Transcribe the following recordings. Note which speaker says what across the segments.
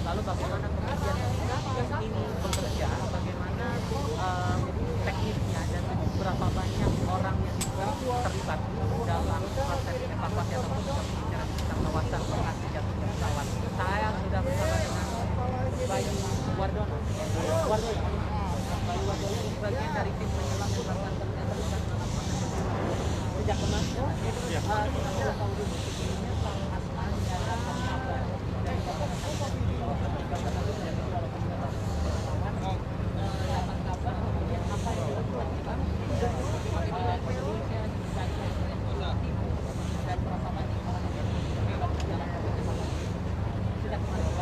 Speaker 1: lalu bagaimana kemudian ini bekerja, bagaimana teknisnya dan berapa banyak orang yang terlibat dalam proses evakuasi ataupun pembicaraan tentang kawasan lokasi jatuhnya pesawat. Saya sudah bersama dengan Bayu Wardono. Bayu Wardono ini bagian dari tim penyelam yang melakukan terlibat dalam proses sejak kemarin. Kita tahu dulu sebelumnya Pak Asman dan kabar dari dapat kabar kemudian apa yang dilakukan Indonesia dan berapa banyak orang yang terlibat dalam proses sejak kemarin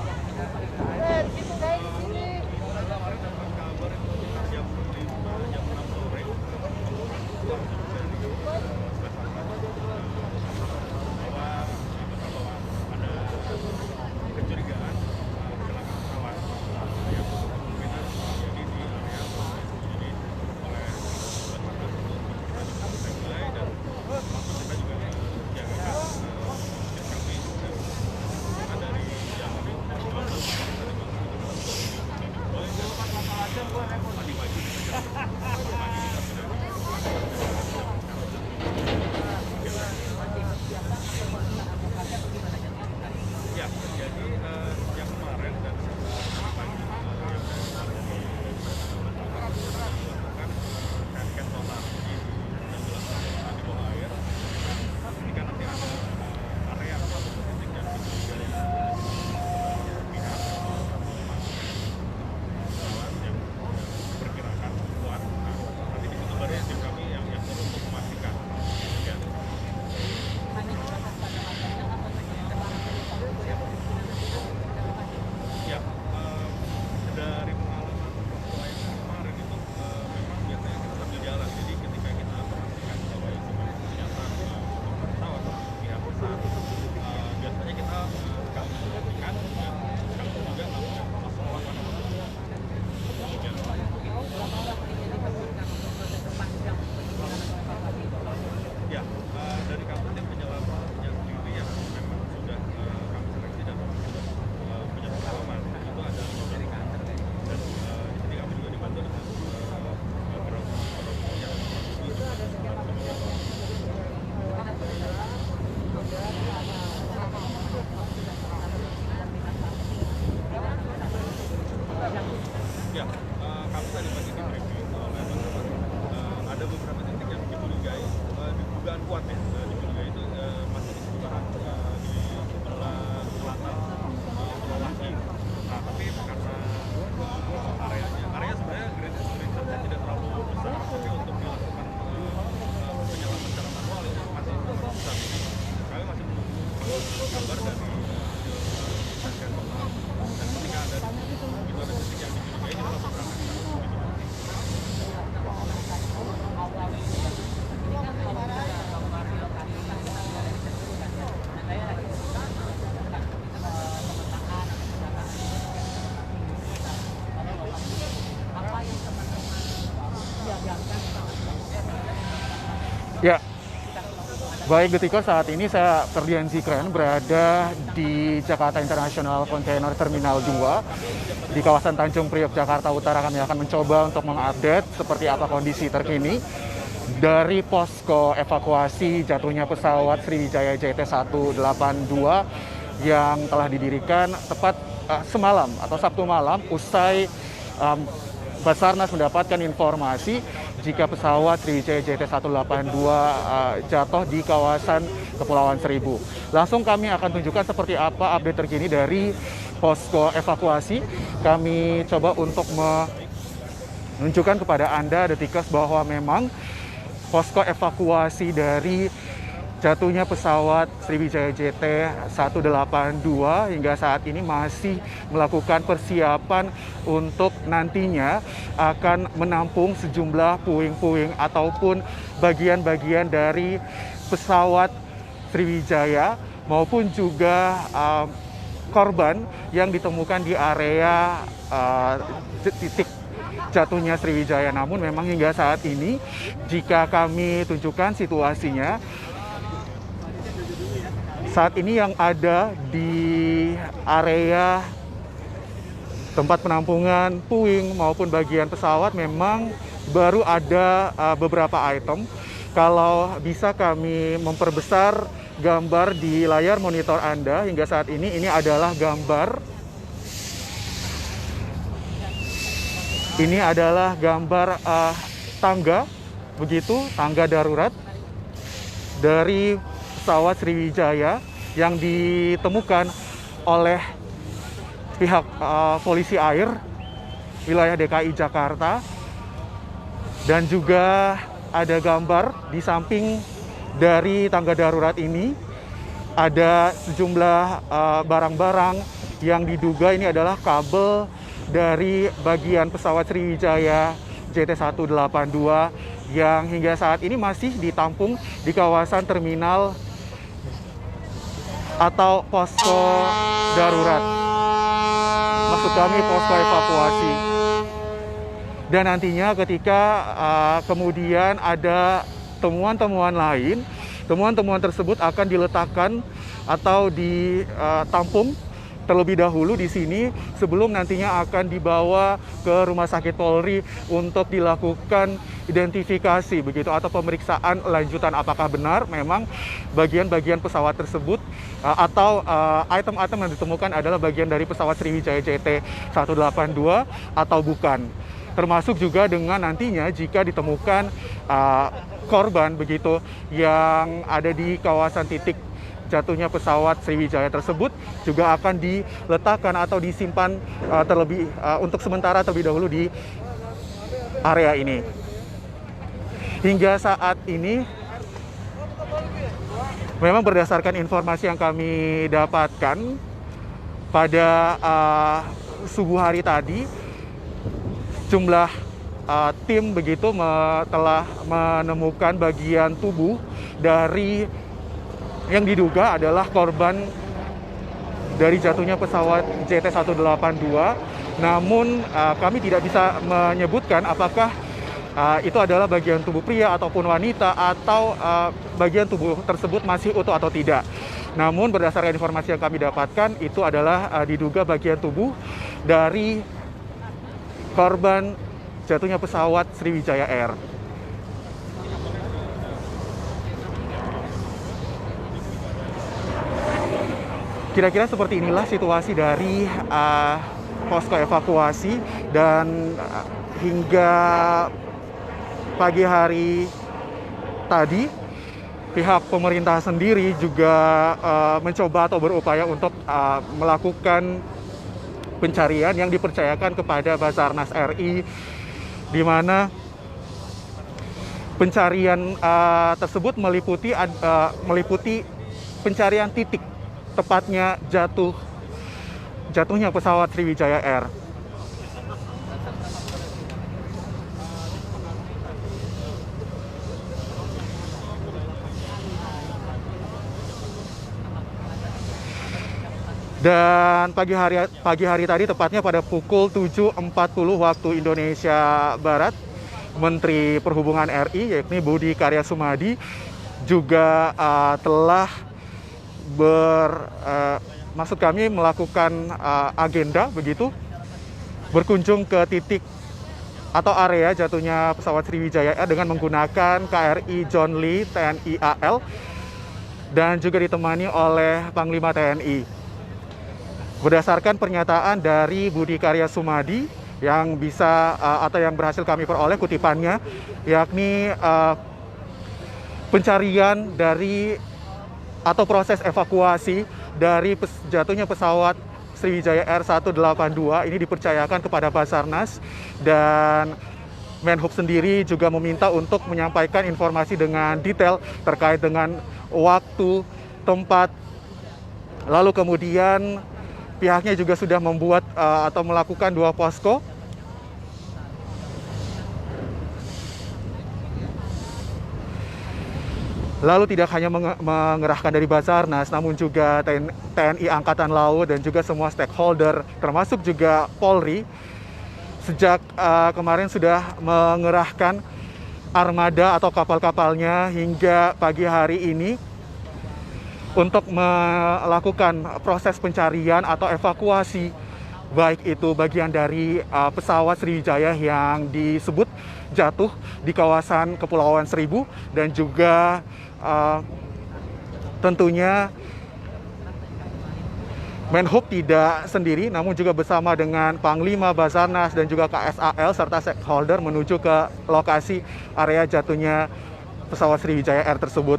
Speaker 2: Ya, baik Detiko, saat ini saya Ferdian Zikran berada di Jakarta International Container Terminal 2 di kawasan Tanjung Priok, Jakarta Utara. Kami akan mencoba untuk mengupdate seperti apa kondisi terkini dari posko evakuasi jatuhnya pesawat Sriwijaya JT182 yang telah didirikan tepat semalam atau Sabtu malam usai Basarnas mendapatkan informasi jika pesawat Sriwijaya JT182 jatuh di kawasan Kepulauan Seribu. Langsung kami akan tunjukkan seperti apa update terkini dari posko evakuasi. Kami coba untuk menunjukkan kepada Anda, Detikers, bahwa memang posko evakuasi dari jatuhnya pesawat Sriwijaya JT182 hingga saat ini masih melakukan persiapan untuk nantinya akan menampung sejumlah puing-puing ataupun bagian-bagian dari pesawat Sriwijaya maupun juga korban yang ditemukan di area titik jatuhnya Sriwijaya. Namun memang hingga saat ini jika kami tunjukkan situasinya, saat ini yang ada di area tempat penampungan puing maupun bagian pesawat memang baru ada beberapa item. Kalau bisa kami memperbesar gambar di layar monitor Anda hingga saat ini adalah gambar. Ini adalah gambar tangga, begitu, tangga darurat dari pesawat Sriwijaya yang ditemukan oleh pihak polisi air wilayah DKI Jakarta. Dan juga ada gambar di samping dari tangga darurat ini ada sejumlah barang-barang yang diduga ini adalah kabel dari bagian pesawat Sriwijaya JT182 yang hingga saat ini masih ditampung di kawasan terminal atau posko darurat. Maksud kami posko evakuasi. Dan nantinya ketika kemudian ada temuan-temuan lain, temuan-temuan tersebut akan diletakkan atau ditampung terlebih dahulu di sini sebelum nantinya akan dibawa ke Rumah Sakit Polri untuk dilakukan identifikasi begitu atau pemeriksaan lanjutan apakah benar memang bagian-bagian pesawat tersebut atau item-item yang ditemukan adalah bagian dari pesawat Sriwijaya JT182 atau bukan. Termasuk juga dengan nantinya jika ditemukan korban begitu yang ada di kawasan titik jatuhnya pesawat Sriwijaya tersebut juga akan diletakkan atau disimpan untuk sementara terlebih dahulu di area ini. Hingga saat ini memang berdasarkan informasi yang kami dapatkan pada subuh hari tadi, jumlah tim begitu telah menemukan bagian tubuh dari yang diduga adalah korban dari jatuhnya pesawat JT182. Namun kami tidak bisa menyebutkan apakah itu adalah bagian tubuh pria ataupun wanita atau bagian tubuh tersebut masih utuh atau tidak. Namun berdasarkan informasi yang kami dapatkan itu adalah diduga bagian tubuh dari korban jatuhnya pesawat Sriwijaya Air. Kira-kira seperti inilah situasi dari posko evakuasi dan hingga pagi hari tadi pihak pemerintah sendiri juga mencoba atau berupaya untuk melakukan pencarian yang dipercayakan kepada Basarnas RI, di mana pencarian tersebut meliputi pencarian titik tepatnya jatuhnya pesawat Sriwijaya Air. Dan pagi hari tadi tepatnya pada pukul 7.40 waktu Indonesia Barat, Menteri Perhubungan RI yakni Budi Karya Sumadi juga telah maksud kami melakukan agenda begitu, berkunjung ke titik atau area jatuhnya pesawat Sriwijaya Air dengan menggunakan KRI John Lee TNI AL dan juga ditemani oleh Panglima TNI. Berdasarkan pernyataan dari Budi Karya Sumadi yang yang berhasil kami peroleh kutipannya, yakni pencarian dari atau proses evakuasi dari jatuhnya pesawat Sriwijaya Air 182 ini dipercayakan kepada Basarnas, dan Menhub sendiri juga meminta untuk menyampaikan informasi dengan detail terkait dengan waktu, tempat, lalu kemudian pihaknya juga sudah membuat atau melakukan 2 posko. Lalu tidak hanya mengerahkan dari Basarnas, namun juga TNI Angkatan Laut dan juga semua stakeholder, termasuk juga Polri, sejak kemarin sudah mengerahkan armada atau kapal-kapalnya hingga pagi hari ini untuk melakukan proses pencarian atau evakuasi baik itu bagian dari pesawat Sriwijaya yang disebut jatuh di kawasan Kepulauan Seribu, dan juga tentunya Menhub tidak sendiri, namun juga bersama dengan Panglima, Basarnas, dan juga KSAL serta stakeholder menuju ke lokasi area jatuhnya pesawat Sriwijaya Air tersebut.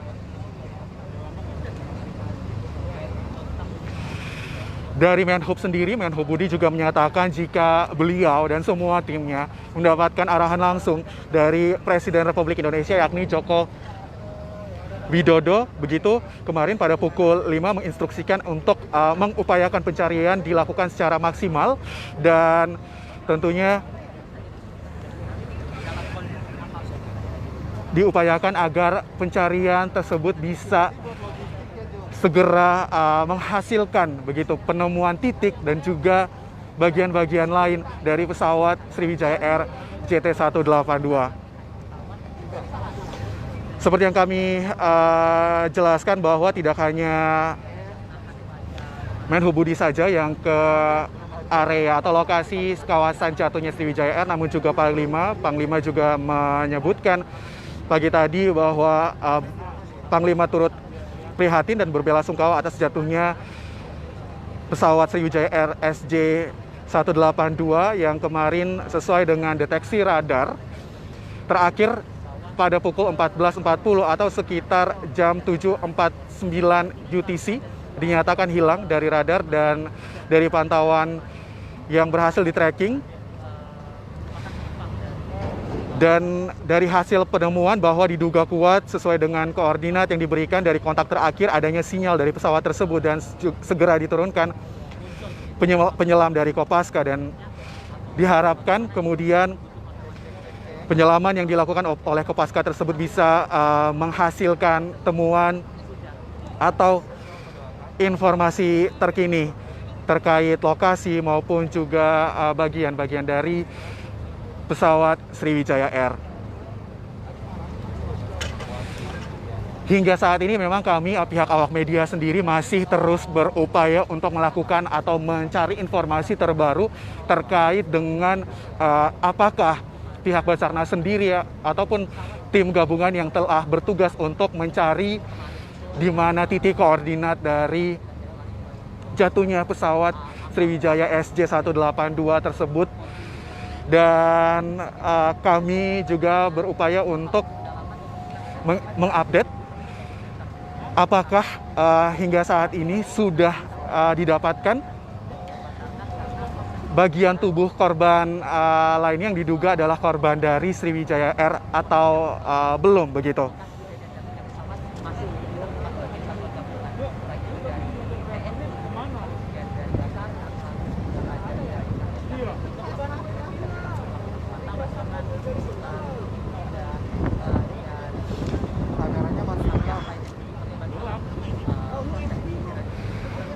Speaker 2: Dari Menhub sendiri, Menhub Budi juga menyatakan jika beliau dan semua timnya mendapatkan arahan langsung dari Presiden Republik Indonesia yakni Joko Widodo, begitu kemarin pada pukul 5 menginstruksikan untuk mengupayakan pencarian dilakukan secara maksimal, dan tentunya diupayakan agar pencarian tersebut bisa segera menghasilkan begitu penemuan titik dan juga bagian-bagian lain dari pesawat Sriwijaya Air JT182. Seperti yang kami jelaskan bahwa tidak hanya Menhub Budi saja yang ke area atau lokasi kawasan jatuhnya Sriwijaya Air, namun juga Panglima juga menyebutkan pagi tadi bahwa Panglima turut prihatin dan berbelasungkawa atas jatuhnya pesawat Sriwijaya Air SJ182 yang kemarin sesuai dengan deteksi radar terakhir pada pukul 14.40 atau sekitar jam 7.49 UTC dinyatakan hilang dari radar, dan dari pantauan yang berhasil di-tracking dan dari hasil penemuan bahwa diduga kuat sesuai dengan koordinat yang diberikan dari kontak terakhir adanya sinyal dari pesawat tersebut, dan segera diturunkan penyelam dari Kopaska, dan diharapkan kemudian penyelaman yang dilakukan oleh Kopaska tersebut bisa menghasilkan temuan atau informasi terkini terkait lokasi maupun juga bagian-bagian dari pesawat Sriwijaya Air. Hingga saat ini memang kami pihak awak media sendiri masih terus berupaya untuk melakukan atau mencari informasi terbaru terkait dengan apakah pihak Basarnas sendiri ataupun tim gabungan yang telah bertugas untuk mencari di mana titik koordinat dari jatuhnya pesawat Sriwijaya SJ182 tersebut. Dan kami juga berupaya untuk mengupdate apakah hingga saat ini sudah didapatkan bagian tubuh korban lainnya yang diduga adalah korban dari Sriwijaya Air atau belum begitu.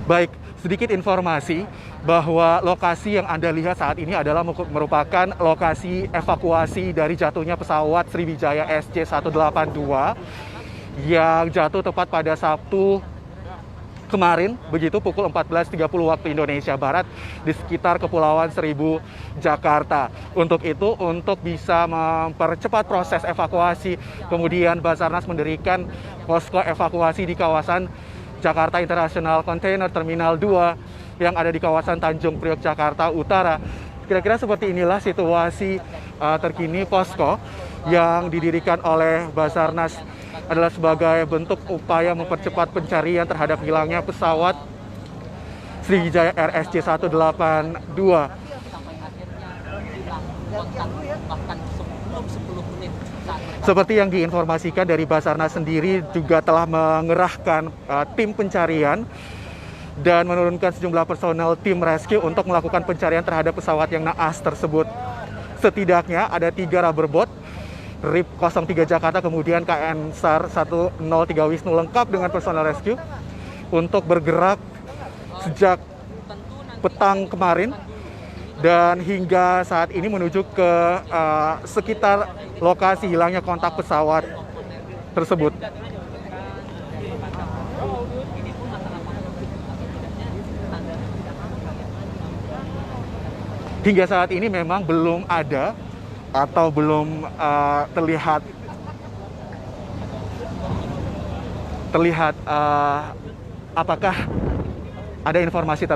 Speaker 2: Baik, sedikit informasi bahwa lokasi yang Anda lihat saat ini adalah merupakan lokasi evakuasi dari jatuhnya pesawat Sriwijaya SJ182 yang jatuh tepat pada Sabtu kemarin, begitu pukul 14.30 waktu Indonesia Barat di sekitar Kepulauan Seribu, Jakarta. Untuk itu, untuk bisa mempercepat proses evakuasi, kemudian Basarnas mendirikan posko evakuasi di kawasan Jakarta International Container Terminal 2 yang ada di kawasan Tanjung Priok, Jakarta Utara. Kira-kira seperti inilah situasi terkini posko yang didirikan oleh Basarnas adalah sebagai bentuk upaya mempercepat pencarian terhadap hilangnya pesawat Sriwijaya Air SJ182. Seperti yang diinformasikan dari Basarnas sendiri juga telah mengerahkan tim pencarian dan menurunkan sejumlah personel tim rescue untuk melakukan pencarian terhadap pesawat yang naas tersebut. Setidaknya ada 3 rubberboat RIP 03 Jakarta, kemudian KN SAR 103 Wisnu lengkap dengan personel rescue untuk bergerak sejak petang kemarin dan hingga saat ini menuju ke sekitar lokasi hilangnya kontak pesawat tersebut. hingga saat ini memang belum ada atau belum terlihat apakah ada informasi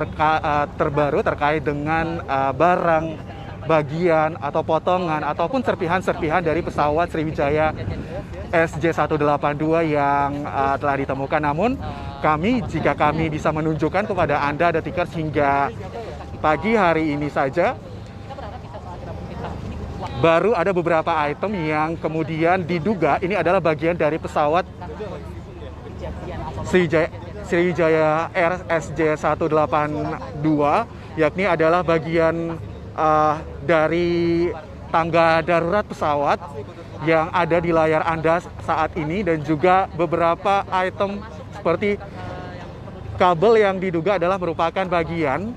Speaker 2: terbaru terkait dengan barang, bagian, atau potongan, ataupun serpihan-serpihan dari pesawat Sriwijaya SJ182 yang telah ditemukan. Namun, jika kami bisa menunjukkan kepada Anda, detikers, hingga pagi hari ini saja, baru ada beberapa item yang kemudian diduga ini adalah bagian dari pesawat Sriwijaya Air SJ182, yakni adalah bagian dari tangga darurat pesawat yang ada di layar Anda saat ini, dan juga beberapa item seperti kabel yang diduga adalah merupakan bagian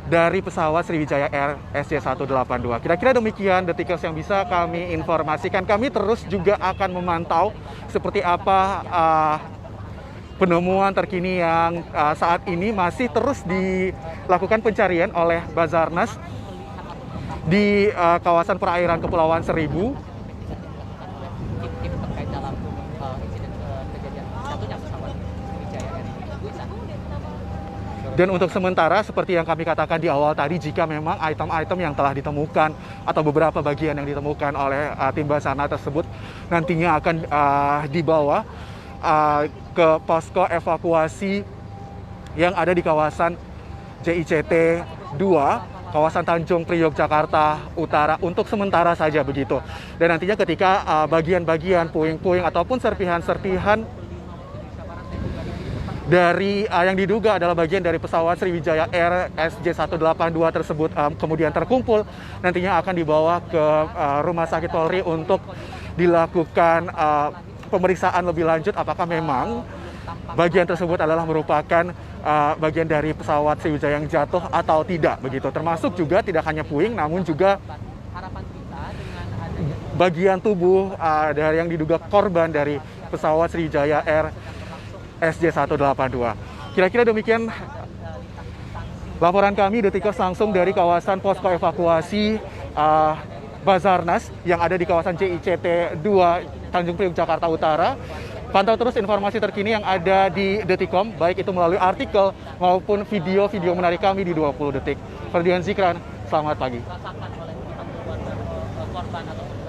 Speaker 2: dari pesawat Sriwijaya Air SJ182. Kira-kira demikian detikers yang bisa kami informasikan. Kami terus juga akan memantau seperti apa penemuan terkini yang saat ini masih terus dilakukan pencarian oleh Basarnas di kawasan perairan Kepulauan Seribu.
Speaker 1: Terkait dalam insiden kejadian jatuhnya pesawat Sriwijaya Air ini.
Speaker 2: Dan untuk sementara, seperti yang kami katakan di awal tadi, jika memang item-item yang telah ditemukan atau beberapa bagian yang ditemukan oleh tim Basarnas tersebut nantinya akan dibawa ke posko evakuasi yang ada di kawasan JICT 2, kawasan Tanjung Priok, Jakarta Utara, untuk sementara saja begitu. Dan nantinya ketika bagian-bagian, puing-puing, ataupun serpihan-serpihan dari yang diduga adalah bagian dari pesawat Sriwijaya Air SJ182 tersebut kemudian terkumpul, nantinya akan dibawa ke Rumah Sakit Polri untuk dilakukan pemeriksaan lebih lanjut apakah memang bagian tersebut adalah merupakan bagian dari pesawat Sriwijaya yang jatuh atau tidak begitu. Termasuk juga tidak hanya puing, namun juga bagian tubuh dari yang diduga korban dari pesawat Sriwijaya Air SJ182. Kira-kira demikian laporan kami detikers langsung dari kawasan posko evakuasi Basarnas yang ada di kawasan JICT 2 Tanjung Priok, Jakarta Utara. Pantau terus informasi terkini yang ada di Detikcom, baik itu melalui artikel maupun video-video menarik kami di 20 detik. Ferdian Zikran, selamat pagi.
Speaker 1: Rasakan oleh korban ataupun